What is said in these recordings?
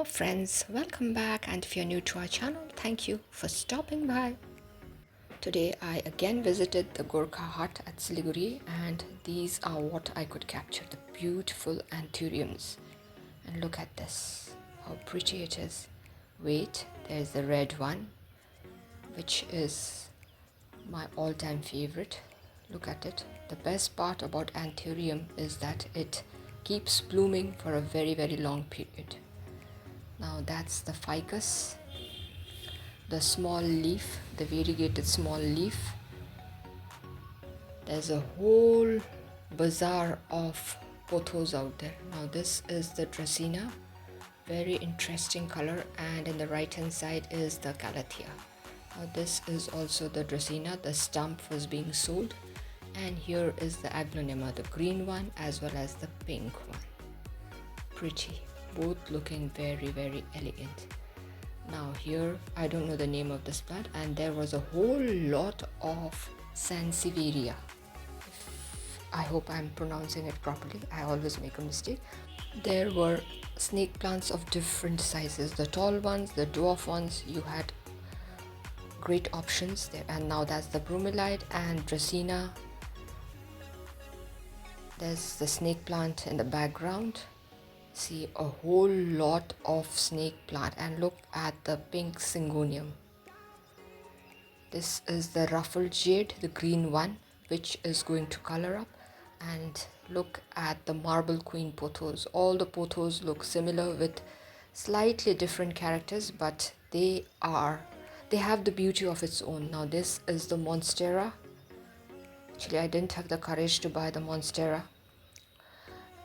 friends, welcome back, and if you're new to our channel, thank you for stopping by. Today I again visited the Gorkha Haat at Siliguri, and these are what I could capture, the beautiful anthuriums. And look at this, how pretty it is. Wait, there's the red one, which is my all-time favorite. Look at it. The best part about anthurium is that it keeps blooming for a very long period. Now that's the ficus, the small leaf, the variegated small leaf. There's a whole bazaar of pothos out there. Now this is the dracaena, very interesting color, and in the right hand side is the calathea. Now this is also the dracaena, the stump was being sold, and here is the aglaonema, the green one as well as the pink one. Pretty, both looking very elegant. Now here, I don't know the name of this plant, and there was a whole lot of sansevieria. I hope I'm pronouncing it properly, I always make a mistake. There were snake plants of different sizes, the tall ones, the dwarf ones. You had great options there. And now that's the bromeliad and dracaena. There's the snake plant in the background. See, a whole lot of snake plant, and look at the pink syngonium. This is the ruffled jade, the green one, which is going to color up. And look at the marble queen pothos. All the pothos look similar with slightly different characters, but they have the beauty of its own. Now this is the monstera. Actually, I didn't have the courage to buy the monstera.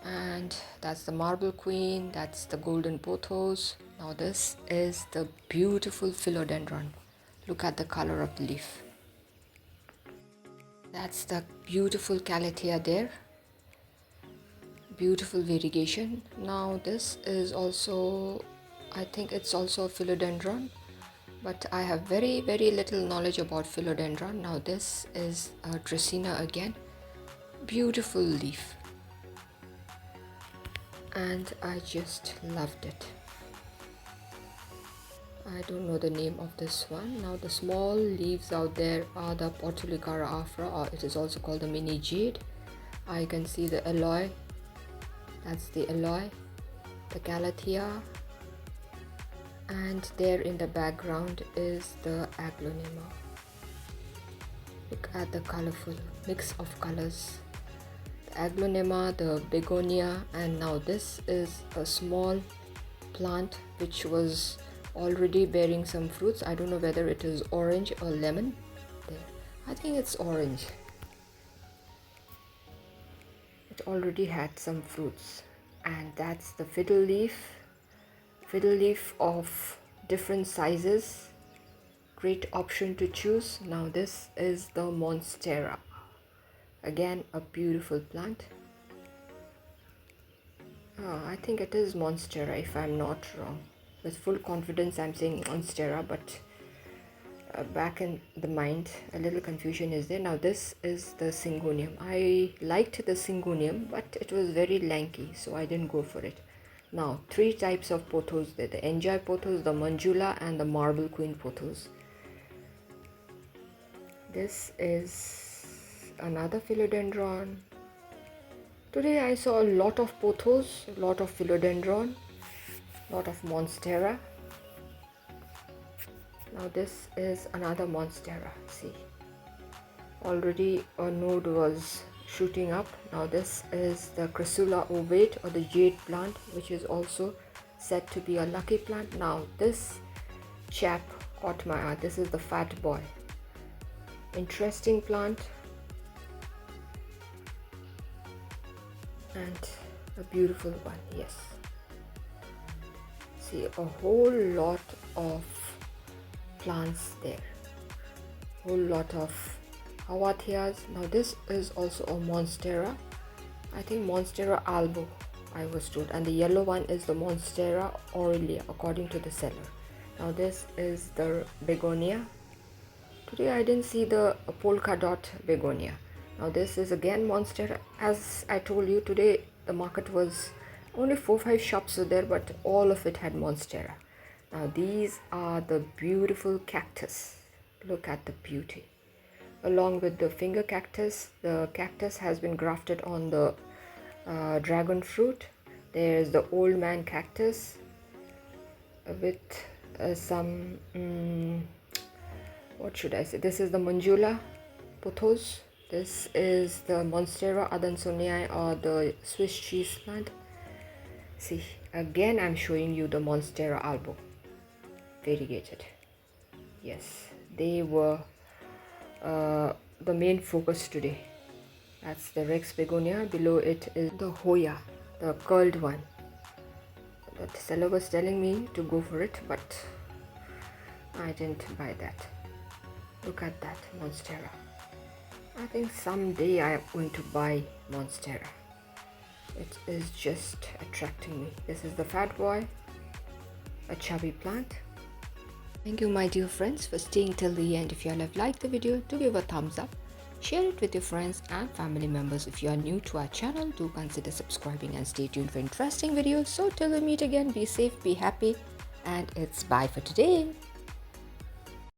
And that's the marble queen, that's the golden pothos. Now this is the beautiful philodendron. Look at the color of the leaf. That's the beautiful calathea there, beautiful variegation. Now this is also, I think it's also a philodendron, but I have very little knowledge about philodendron. Now this is a dracaena again, beautiful leaf, and I just loved it. I don't know the name of this one. Now the small leaves out there are the Portulicara afra, or it is also called the mini jade. I can see the aloe, that's the aloe, the calathea, and there in the background is the aglaonema. Look at the colorful mix of colors. The aglaonema, the begonia, and now this is a small plant which was already bearing some fruits. I don't know whether it is orange or lemon. There, I think it's orange. It already had some fruits. And that's the fiddle leaf of different sizes, great option to choose. Now this is the monstera, again a beautiful plant. I think it is monstera if I'm not wrong. With full confidence I'm saying monstera, but back in the mind a little confusion is there. Now this is the syngonium. I liked the syngonium, but it was very lanky, so I didn't go for it. Now three types of pothos there, the enjoy pothos, the manjula, and the marble queen pothos. This is another philodendron. Today I saw a lot of pothos, a lot of philodendron, lot of monstera. Now this is another monstera. See, already a node was shooting up. Now this is the crassula ovate, or the jade plant, which is also said to be a lucky plant. Now this chap caught my eye. This is the fat boy. Interesting plant, and a beautiful one. Yes, see, a whole lot of plants there, whole lot of hawatheas. Now this is also a monstera, I think monstera albo I was told, and the yellow one is the monstera aurelia according to the seller. Now this is the begonia. Today I didn't see the polka dot begonia. Now this is again monstera. As I told you, today the market was Only 4-5 shops were there, but all of it had monstera. Now these are the beautiful cactus. Look at the beauty. Along with the finger cactus, the cactus has been grafted on the dragon fruit. There's the old man cactus with some what should I say, this is the Manjula pothos. This is the Monstera adansonii, or the Swiss cheese plant. See, again I'm showing you the Monstera albo variegated. Yes, they were the main focus today. That's the Rex begonia. Below it is the Hoya, the curled one. The seller was telling me to go for it, but I didn't buy that. Look at that Monstera. I think someday I am going to buy Monstera. It is just attracting me. This is the Fat Boy, a chubby plant. Thank you, my dear friends, for staying till the end. If you all have liked the video, do give a thumbs up. Share it with your friends and family members. If you are new to our channel, do consider subscribing and stay tuned for interesting videos. So till we meet again, be safe, be happy, and it's bye for today.